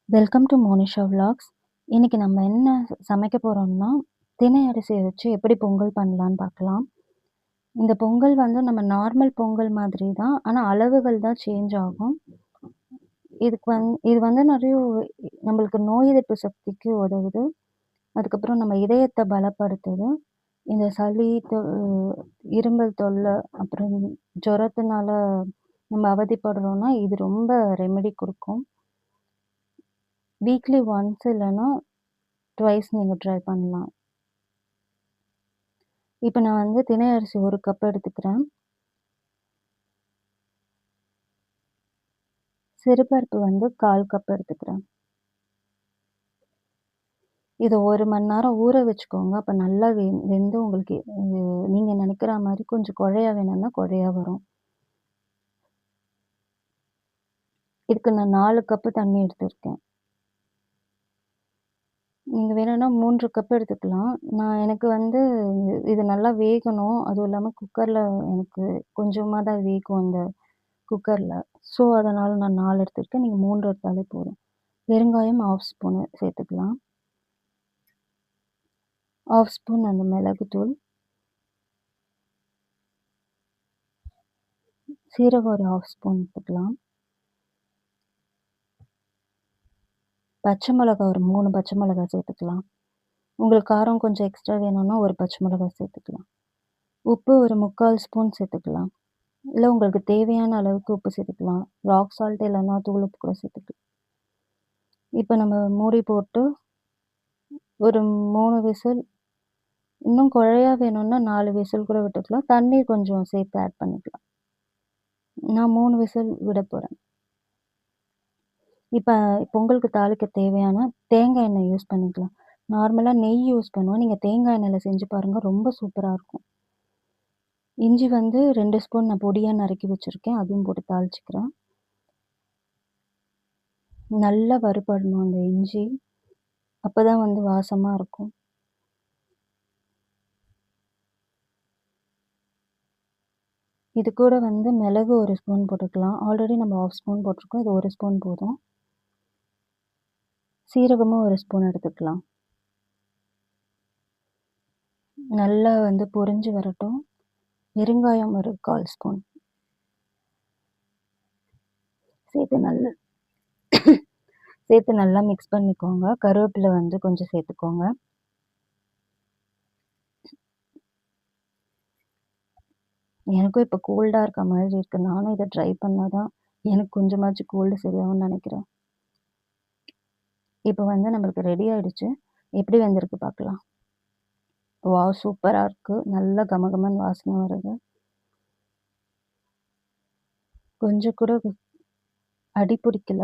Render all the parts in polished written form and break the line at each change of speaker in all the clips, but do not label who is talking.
Welcome to Monisha vlogs. இன்னைக்கு நம்ம என்ன சமைக்க போறோம்னா, தினை அரிசிய வச்சு எப்படி பொங்கல் பண்ணலான்னு பார்க்கலாம். இந்த பொங்கல் வந்து நம்ம நார்மல் பொங்கல் மாதிரி தான். ஆனா அளவுகள் தான் சேஞ்ச் ஆகும். இது வந்து நெறைய நம்மளுக்கு நோய் எதிர்ப்பு சக்திக்கு உதவுது. அதுக்கப்புறம் நம்ம இதயத்த பலப்படுத்துது. இந்த சளி, இருமல் தொல்ல, அப்புறம் ஜுரத்தினால நம்ம அவதிப்படுறோம்னா, இது ரொம்ப ரெமெடி குடுக்கும். வீக்லி ஒன்ஸ் இல்லன்னா ட்வைஸ் நீங்க ட்ரை பண்ணலாம். இப்ப நான் வந்து தினை அரிசி 1 கப் எடுத்துக்கிறேன். சிறுபருப்பு வந்து 1/4 கப் எடுத்துக்கிறேன். இத 1 மணி நேரம் ஊற வச்சுக்கோங்க. அப்ப நல்லா வெந்து உங்களுக்கு நீங்க நெனைக்கிற மாரி கொஞ்சம் குழையா வேணும்னா குழையா வரும். இதுக்கு நான் 4 கப்பு தண்ணி எடுத்திருக்கேன். நீங்க வேணும்னா 3 கப் எடுத்துக்கலாம். எனக்கு வந்து இது நல்லா வேகணும். அதுவும் இல்லாம குக்கர்ல எனக்கு கொஞ்சமா தான் வேகும் இந்த குக்கர்ல. ஸோ, அதனால நான் 4 எடுத்திருக்கேன். நீங்க 3 எடுத்தாலே போதும். பெருங்காயம் 1/2 ஸ்பூனு சேர்த்துக்கலாம். 1/2 ஸ்பூன் அந்த மிளகுத்தூள். சீரகம் ஒரு 1/2 ஸ்பூன் எடுத்துக்கலாம். பச்சை மிளகா ஒரு 3 பச்சை மிளகா சேர்த்துக்கலாம். உங்களுக்கு காரம் கொஞ்சம் எக்ஸ்ட்ரா வேணும்னா ஒரு பச்சை மிளகா சேர்த்துக்கலாம். உப்பு ஒரு 3/4 ஸ்பூன் சேர்த்துக்கலாம். இல்ல உங்களுக்கு தேவையான அளவுக்கு உப்பு சேர்த்துக்கலாம். ராக் சால்ட் இல்லன்னா தூள் உப்பு கூட சேர்த்துக்கலாம். இப்ப நம்ம மூடி போட்டு ஒரு 3 விசில், இன்னும் குழையா வேணும்னா 4 விசில் கூட விட்டுக்கலாம். தண்ணி கொஞ்சம் சேர்த்து ஆட் பண்ணிக்கலாம். நான் 3 விசில் விட போறேன். இப்ப பொங்கலுக்கு தாளிக்க தேவையான தேங்காய் எண்ணெய் யூஸ் பண்ணிக்கலாம். நார்மலா நெய் யூஸ் பண்ணுவோம். நீங்க தேங்காய் எண்ணெயில செஞ்சு பாருங்க. ரொம்ப சூப்பரா இருக்கும். இஞ்சி வந்து 2 ஸ்பூன் நான் பொடியா நறுக்கி வச்சிருக்கேன். அதையும் போட்டு தாளிச்சுக்கிறேன். நல்லா வறுபடணும் அந்த இஞ்சி. அப்பதான் வந்து வாசமா இருக்கும். இது கூட வந்து மிளகு 1 ஸ்பூன் போட்டுக்கலாம். ஆல்ரெடி நம்ம 1/2 ஸ்பூன் போட்டிருக்கோம். இது 1 ஸ்பூன் போதும். சீரகமும் 1 ஸ்பூன் எடுத்துக்கலாம். நல்லா வந்து பொரிஞ்சு வரட்டும். பெருங்காயம் ஒரு 1/4 ஸ்பூன் சேர்த்து நல்லா மிக்ஸ் பண்ணிக்கோங்க. கருவேப்பிலை வந்து கொஞ்சம் சேர்த்துக்கோங்க. எனக்கும் இப்ப கோல்டா இருக்க மாதிரி இருக்கு. நானும் இத ட்ரை பண்ணா தான் எனக்கு கொஞ்சமாச்சும் கோல்டு சரியாகும்னு நெனைக்கிறேன். இப்ப வந்து நம்மளுக்கு ரெடி ஆயிடுச்சு. எப்படி வெந்திருக்கு பார்க்கலாம். வாவ்! சூப்பரா இருக்கு. நல்லா கமகமன்னு வாசனை வருது. கொஞ்சம் கூட அடி பிடிக்கல.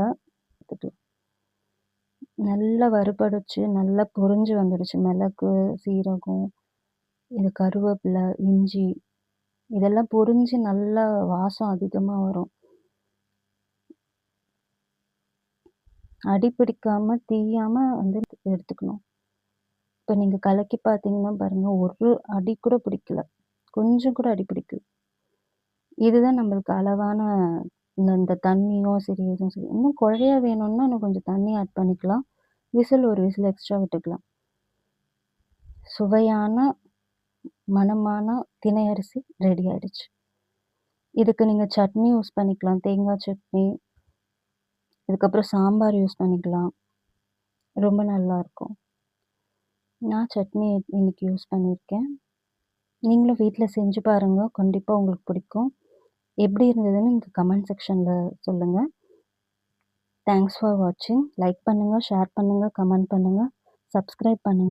நல்லா வறுபடுச்சு, நல்லா பொரிஞ்சு வந்துடுச்சு. மிளகு, சீரகம், இது கருவேப்பிலை, இஞ்சி இதெல்லாம் பொரிஞ்சு நல்லா வாசம் அதிகமா வரும். அடி பிடிக்காம, தீயாம வந்து எடுத்துக்கணும். இப்ப நீங்க கலக்கி பார்த்தீங்கன்னா பாருங்க, ஒரு அடி கூட பிடிக்கல. கொஞ்சம் கூட அடி பிடிக்கல. இதுதான் நம்மளுக்கு அளவான இந்த தண்ணியும் சரி, எதுவும் சரி. இன்னும் குழையா வேணும்னா இன்னும் கொஞ்சம் தண்ணி ஆட் பண்ணிக்கலாம். ஒரு விசில் எக்ஸ்ட்ரா விட்டுக்கலாம். சுவையான, மணமான தினை அரிசி ரெடி ஆயிடுச்சு. இதுக்கு நீங்க சட்னி யூஸ் பண்ணிக்கலாம். தேங்காய் சட்னி. இதுக்கப்புறம் சாம்பார் யூஸ் பண்ணிக்கலாம். ரொம்ப நல்லாயிருக்கும். நான் சட்னி இன்னைக்கு யூஸ் பண்ணியிருக்கேன். நீங்களும் வீட்ல செஞ்சு பாருங்க. கண்டிப்பா உங்களுக்கு பிடிக்கும். எப்படி இருந்ததுன்னு நீங்க கமெண்ட் செக்ஷன்ல சொல்லுங்க. தேங்க்ஸ் ஃபார் வாட்சிங். லைக் பண்ணுங்க, ஷேர் பண்ணுங்க, கமெண்ட் பண்ணுங்க, சப்ஸ்கிரைப் பண்ணுங்க.